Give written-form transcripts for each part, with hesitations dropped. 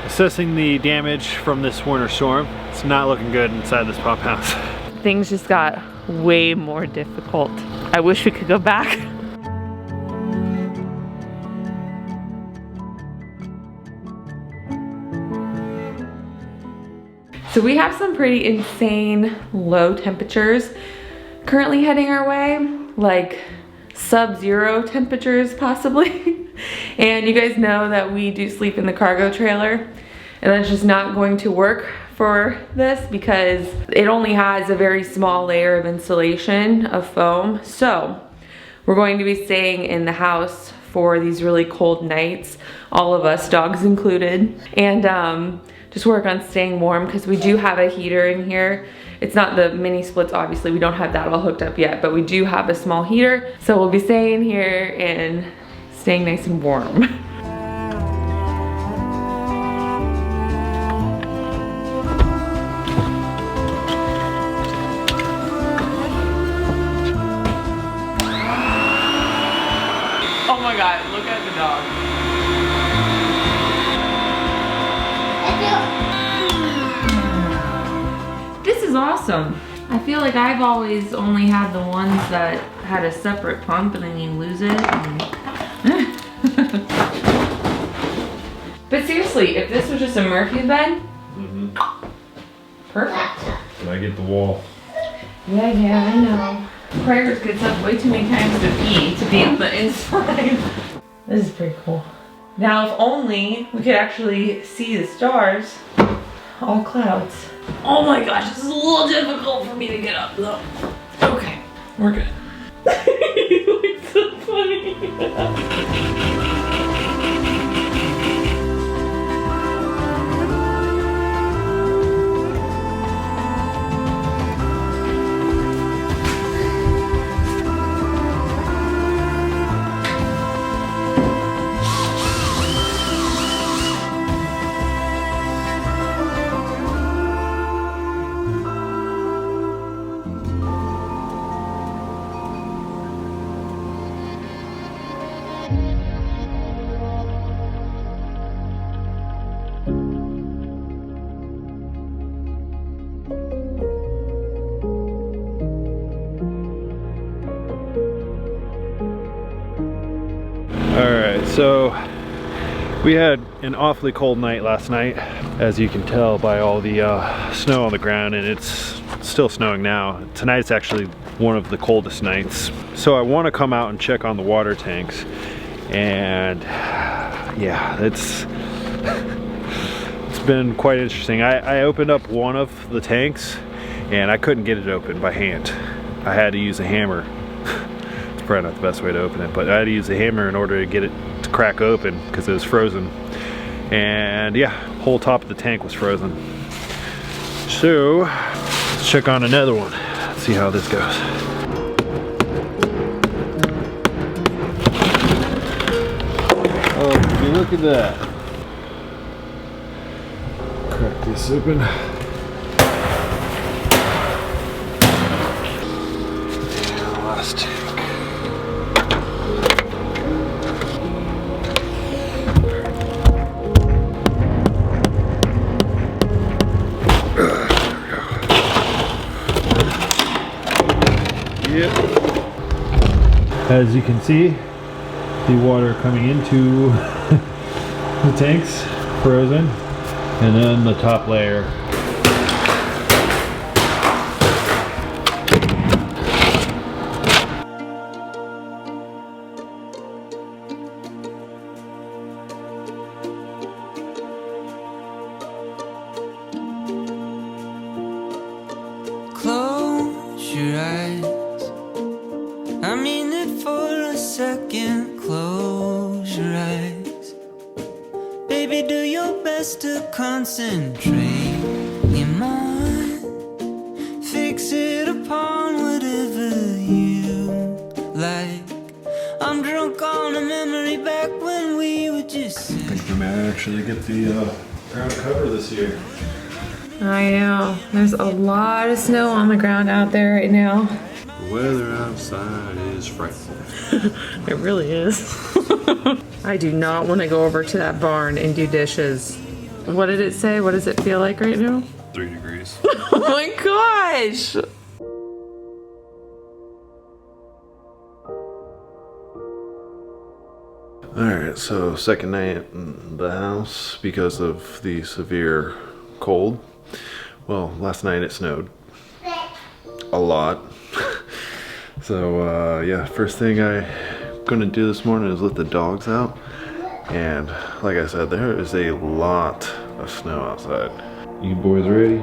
Assessing the damage from this winter storm. It's not looking good inside this pump house. Things just got way more difficult. I wish we could go back. So we have some pretty insane low temperatures currently heading our way, like sub-zero temperatures possibly. And you guys know that we do sleep in the cargo trailer, and that's just not going to work for this because it only has a very small layer of insulation of foam. So we're going to be staying in the house for these really cold nights, all of us, dogs included, and just work on staying warm because we do have a heater in here. It's not the mini splits, obviously, we don't have that all hooked up yet, but we do have a small heater. So we'll be staying here and staying nice and warm. Oh my God, look at the dog. This is awesome. I feel like I've always only had the ones that had a separate pump and then you lose it. But seriously, if this was just a Murphy bed, perfect. Did I get the wall? Yeah, I know. Prayers gets up way too many times to pee to be on the inside. This is pretty cool. Now, if only we could actually see the stars. All clouds. Oh my gosh, this is a little difficult for me to get up though. Okay, we're good. You look so funny. Alright, so we had an awfully cold night last night, as you can tell by all the snow on the ground, and it's still snowing now. Tonight's actually one of the coldest nights. So I want to come out and check on the water tanks, and yeah, it's been quite interesting. I opened up one of the tanks and I couldn't get it open by hand. I had to use a hammer. It's probably not the best way to open it, but I had to use a hammer in order to get it to crack open because it was frozen. And yeah, whole top of the tank was frozen. So let's check on another one. Let's see how this goes. Oh, you look at that. Crack this open. And last tank. Yep. As you can see, the water coming into the tanks frozen, and then the top layer. Close your eyes, I mean it for a second. Close your eyes, baby, do your best to concentrate your mind. Fix it upon whatever you like. I'm drunk on a memory back when we were just I think we may actually get the ground cover this year. I know. There's a lot of snow on the ground out there right now. The weather outside is frightful. It really is. I do not want to go over to that barn and do dishes What did it say? What does it feel like right now? 3 degrees. Oh my gosh! Alright, so second night in the house because of the severe cold. Well, last night it snowed. A lot. So yeah, first thing I'm gonna do this morning is let the dogs out. And like I said, there is a lot of snow outside. You boys ready?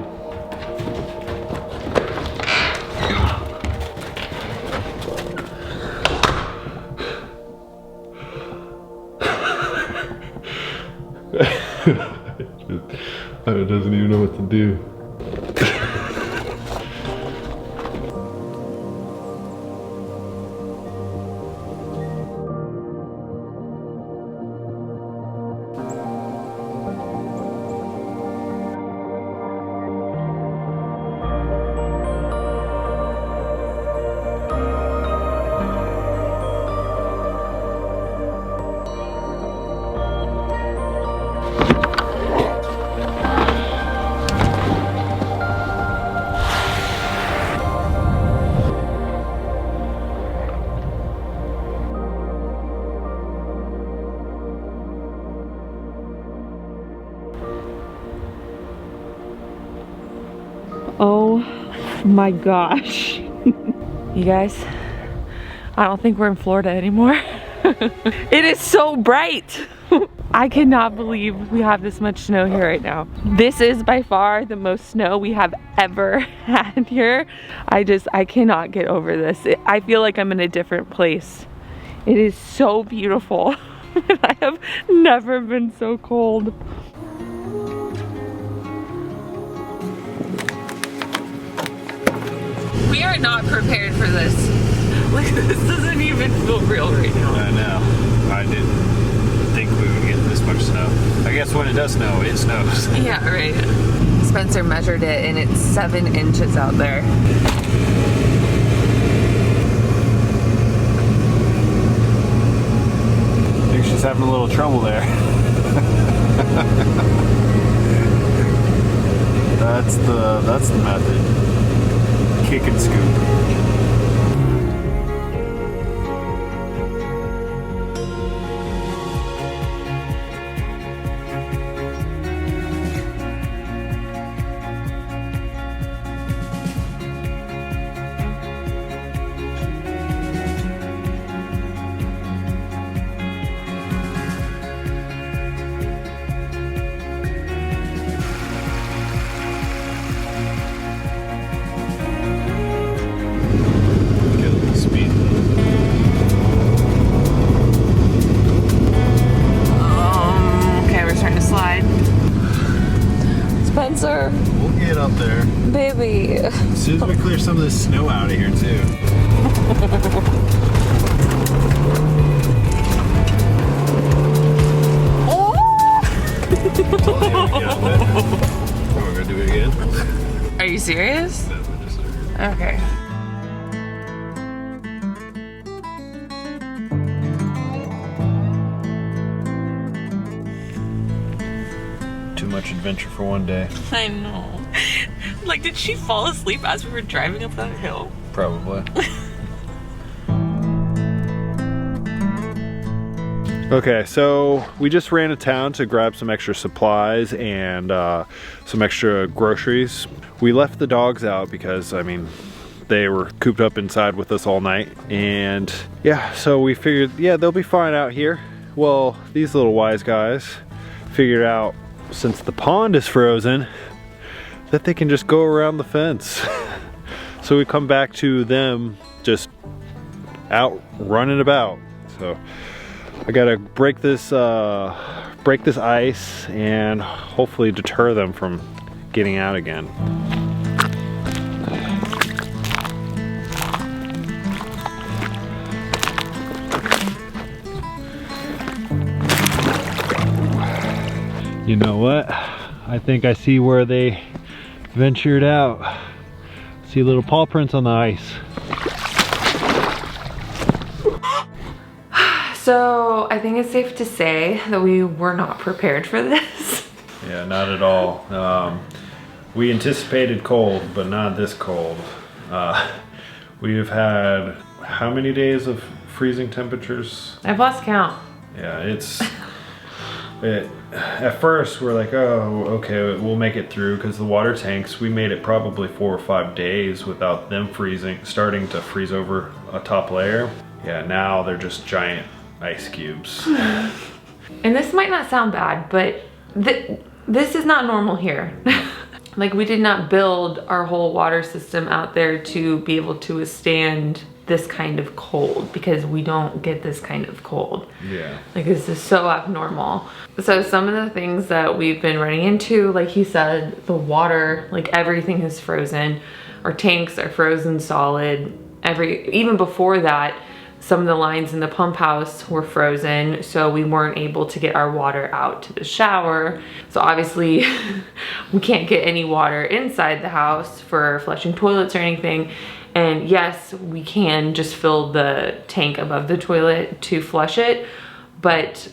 It doesn't even know what to do. Oh my gosh. You guys, I don't think we're in Florida anymore. It is so bright. I cannot believe we have this much snow here right now. This is by far the most snow we have ever had here. I cannot get over this. I feel like I'm in a different place. It is so beautiful. I have never been so cold. We are not prepared for this. Like, this doesn't even feel real right now. I know. I didn't think we would get this much snow. I guess when it does snow, it snows. Yeah, right. Spencer measured it and it's 7 inches out there. I think she's having a little trouble there. That's the method. Kick and scoop. Spencer. We'll get up there. Baby. As soon as we clear some of this snow out of here too. We're gonna do it again. Are you serious? Okay. Too much adventure for one day. I know. Like, did she fall asleep as we were driving up that hill? Probably. Okay, so we just ran to town to grab some extra supplies and some extra groceries. We left the dogs out because, I mean, they were cooped up inside with us all night. And yeah, so we figured, yeah, they'll be fine out here. Well, these little wise guys figured out, since the pond is frozen, that they can just go around the fence. So we come back to them just out running about. So I gotta break this ice and hopefully deter them from getting out again. You know what? I think I see where they ventured out. See little paw prints on the ice. So I think it's safe to say that we were not prepared for this. Yeah, not at all. We anticipated cold, but not this cold. We've had how many days of freezing temperatures? I've lost count. Yeah, at first we're like, oh, okay, we'll make it through, because the water tanks, we made it probably 4 or 5 days without them starting to freeze over a top layer. Yeah, now they're just giant ice cubes. And this might not sound bad, but this is not normal here. Like, we did not build our whole water system out there to be able to withstand this kind of cold, because we don't get this kind of cold. Yeah. Like, this is so abnormal. So some of the things that we've been running into, like he said, the water, like everything is frozen. Our tanks are frozen solid. Even before that, some of the lines in the pump house were frozen, so we weren't able to get our water out to the shower. So obviously we can't get any water inside the house for flushing toilets or anything. And yes, we can just fill the tank above the toilet to flush it, but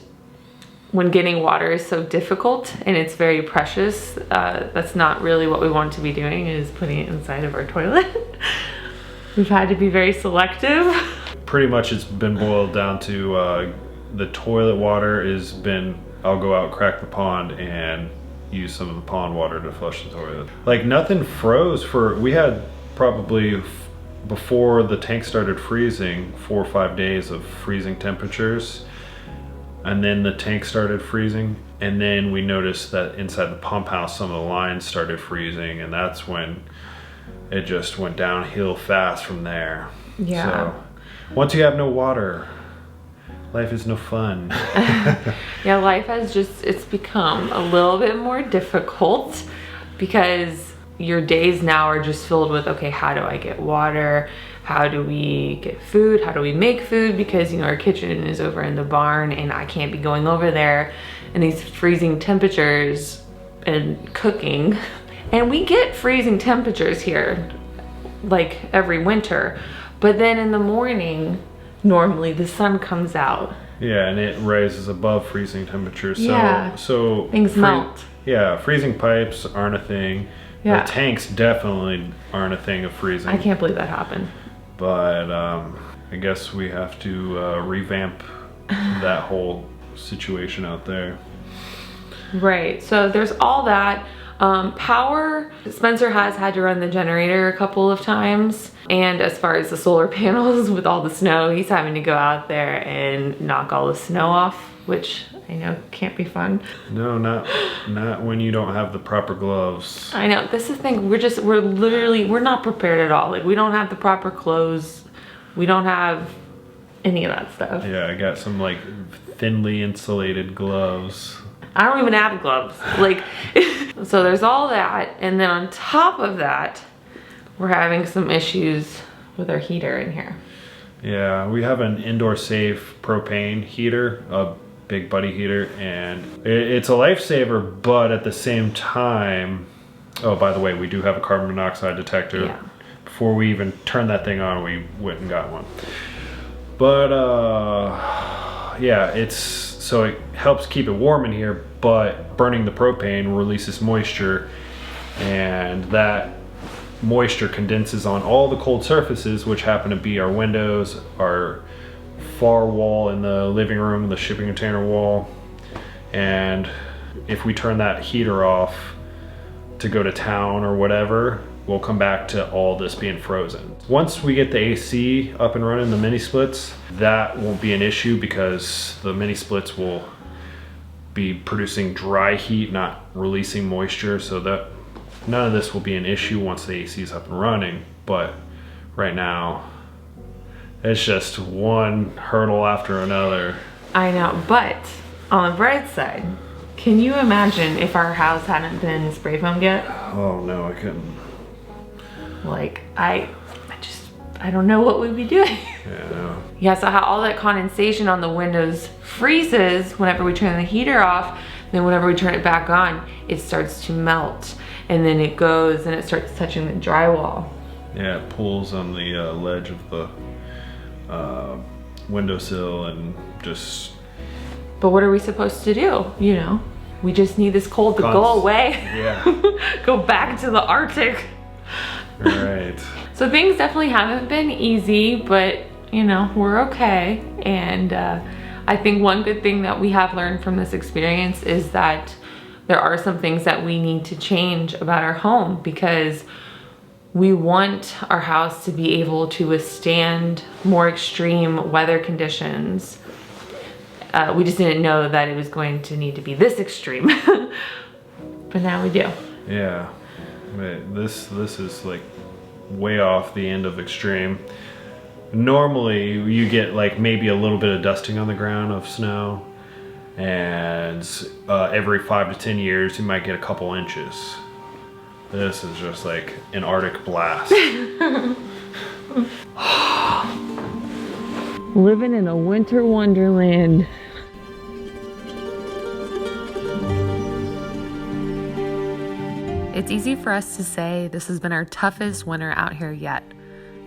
when getting water is so difficult and it's very precious, that's not really what we want to be doing, is putting it inside of our toilet. We've had to be very selective. Pretty much it's been boiled down to the toilet water I'll go out, crack the pond, and use some of the pond water to flush the toilet. Like, nothing froze we had probably, before the tank started freezing, 4 or 5 days of freezing temperatures. And then the tank started freezing. And then we noticed that inside the pump house, some of the lines started freezing. And that's when it just went downhill fast from there. Yeah. So, once you have no water, life is no fun. Yeah, life has it's become a little bit more difficult, because your days now are just filled with, okay, how do I get water? How do we get food? How do we make food? Because, you know, our kitchen is over in the barn and I can't be going over there in these freezing temperatures and cooking. And we get freezing temperatures here, like every winter. But then in the morning, normally the sun comes out. Yeah, and it rises above freezing temperatures. So things melt. Yeah, freezing pipes aren't a thing. Yeah. The tanks definitely aren't a thing of freezing. I can't believe that happened. But I guess we have to revamp that whole situation out there. Right, so there's all that. Power, Spencer has had to run the generator a couple of times. And as far as the solar panels with all the snow, he's having to go out there and knock all the snow off, which I know can't be fun. No, not when you don't have the proper gloves. I know, this is the thing, we're not prepared at all. Like, we don't have the proper clothes. We don't have any of that stuff. Yeah, I got some like thinly insulated gloves. I don't even have gloves. Like, so there's all that. And then on top of that, we're having some issues with our heater in here. Yeah, we have an indoor safe propane heater, a big buddy heater, and it's a lifesaver, but at the same time, oh, by the way, we do have a carbon monoxide detector. Yeah. Before we even turned that thing on, we went and got one. But yeah, so it helps keep it warm in here, but burning the propane releases moisture, and that moisture condenses on all the cold surfaces, which happen to be our windows, our far wall in the living room, the shipping container wall. And if we turn that heater off to go to town or whatever, we'll come back to all this being frozen. Once we get the AC up and running, the mini splits, that won't be an issue, because the mini splits will be producing dry heat, not releasing moisture, so that none of this will be an issue once the AC is up and running. But right now, it's just one hurdle after another. I know, but on the bright side, can you imagine if our house hadn't been spray foamed yet? Oh no, I couldn't. Like, I don't know what we'd be doing. Yeah, no. Yeah, so how all that condensation on the windows freezes whenever we turn the heater off, then whenever we turn it back on, it starts to melt. And then it goes and it starts touching the drywall. Yeah, it pulls on the ledge of the windowsill and just... But what are we supposed to do, you know? We just need this cold to go away. Yeah. Go back to the Arctic. Right. So things definitely haven't been easy, but you know, we're okay. And I think one good thing that we have learned from this experience is that there are some things that we need to change about our home, because we want our house to be able to withstand more extreme weather conditions. We just didn't know that it was going to need to be this extreme. But now we do. Yeah. This is like way off the end of extreme. Normally you get like maybe a little bit of dusting on the ground of snow, and every 5 to 10 years you might get a couple inches. This is just like an Arctic blast. Living in a winter wonderland. It's easy for us to say this has been our toughest winter out here yet.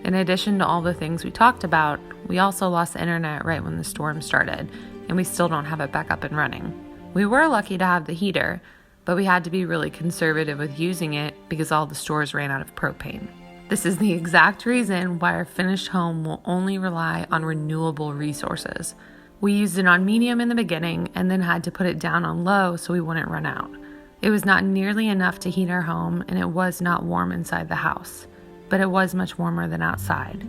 In addition to all the things we talked about, we also lost the internet right when the storm started, and we still don't have it back up and running. We were lucky to have the heater, but we had to be really conservative with using it because all the stores ran out of propane. This is the exact reason why our finished home will only rely on renewable resources. We used it on medium in the beginning and then had to put it down on low so we wouldn't run out. It was not nearly enough to heat our home, and it was not warm inside the house, but it was much warmer than outside.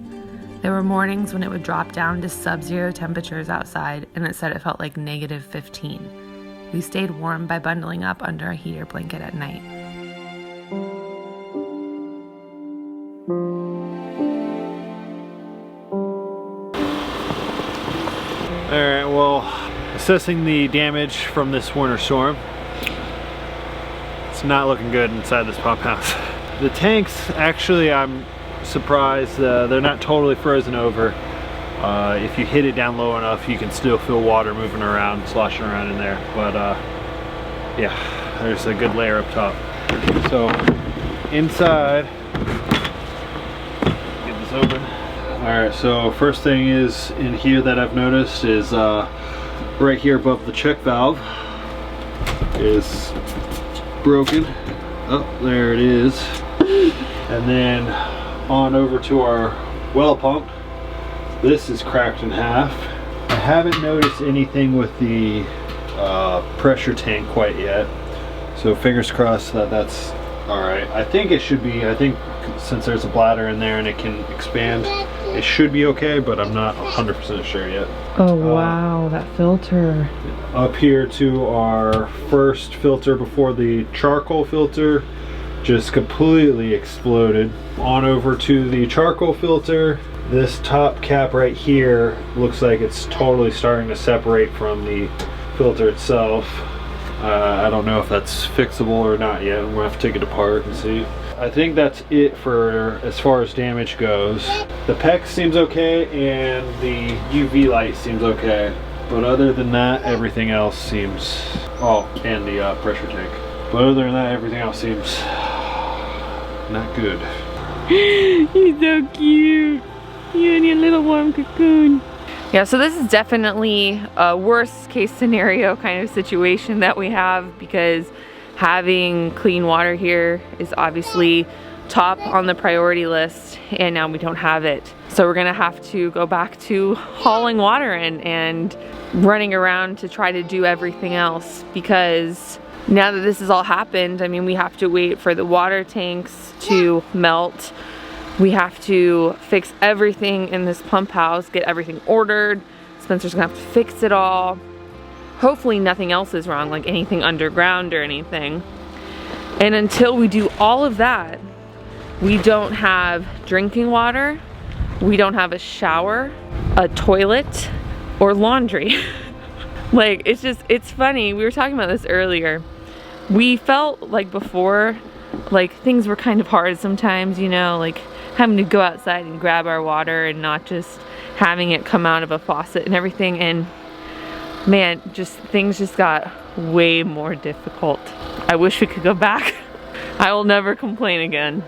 There were mornings when it would drop down to sub-zero temperatures outside, and it said it felt like -15. We stayed warm by bundling up under a heater blanket at night. Alright, well, assessing the damage from this winter storm, it's not looking good inside this pump house. The tanks, actually, I'm surprised they're not totally frozen over. If you hit it down low enough, you can still feel water moving around, sloshing around in there. But yeah, there's a good layer up top. So inside, get this open. All right, so first thing is in here that I've noticed is right here above the check valve is broken. Oh, there it is. And then on over to our well pump, this is cracked in half. I haven't noticed anything with the pressure tank quite yet, so fingers crossed that that's all right. I think it should be. I think since there's a bladder in there and it can expand, it should be okay, but I'm not 100% sure yet. Oh wow, that filter. Up here to our first filter before the charcoal filter just completely exploded. On over to the charcoal filter, this top cap right here looks like it's totally starting to separate from the filter itself. I don't know if that's fixable or not yet. We'll have to take it apart and see. I think that's it for as far as damage goes. The PEX seems okay and the UV light seems okay, but other than that, everything else seems, oh, and the pressure tank. But other than that, everything else seems not good. He's so cute. You and your little warm cocoon. Yeah, so this is definitely a worst case scenario kind of situation that we have, because having clean water here is obviously top on the priority list, and now we don't have it. So we're gonna have to go back to hauling water in and running around to try to do everything else, because now that this has all happened, I mean, we have to wait for the water tanks to melt. We have to fix everything in this pump house, get everything ordered. Spencer's gonna have to fix it all. Hopefully nothing else is wrong, like anything underground or anything. And until we do all of that, we don't have drinking water, we don't have a shower, a toilet, or laundry. Like, it's just, it's funny. We were talking about this earlier. We felt like before, like things were kind of hard sometimes, you know, like having to go outside and grab our water and not just having it come out of a faucet and everything. And man, just things just got way more difficult. I wish we could go back. I will never complain again.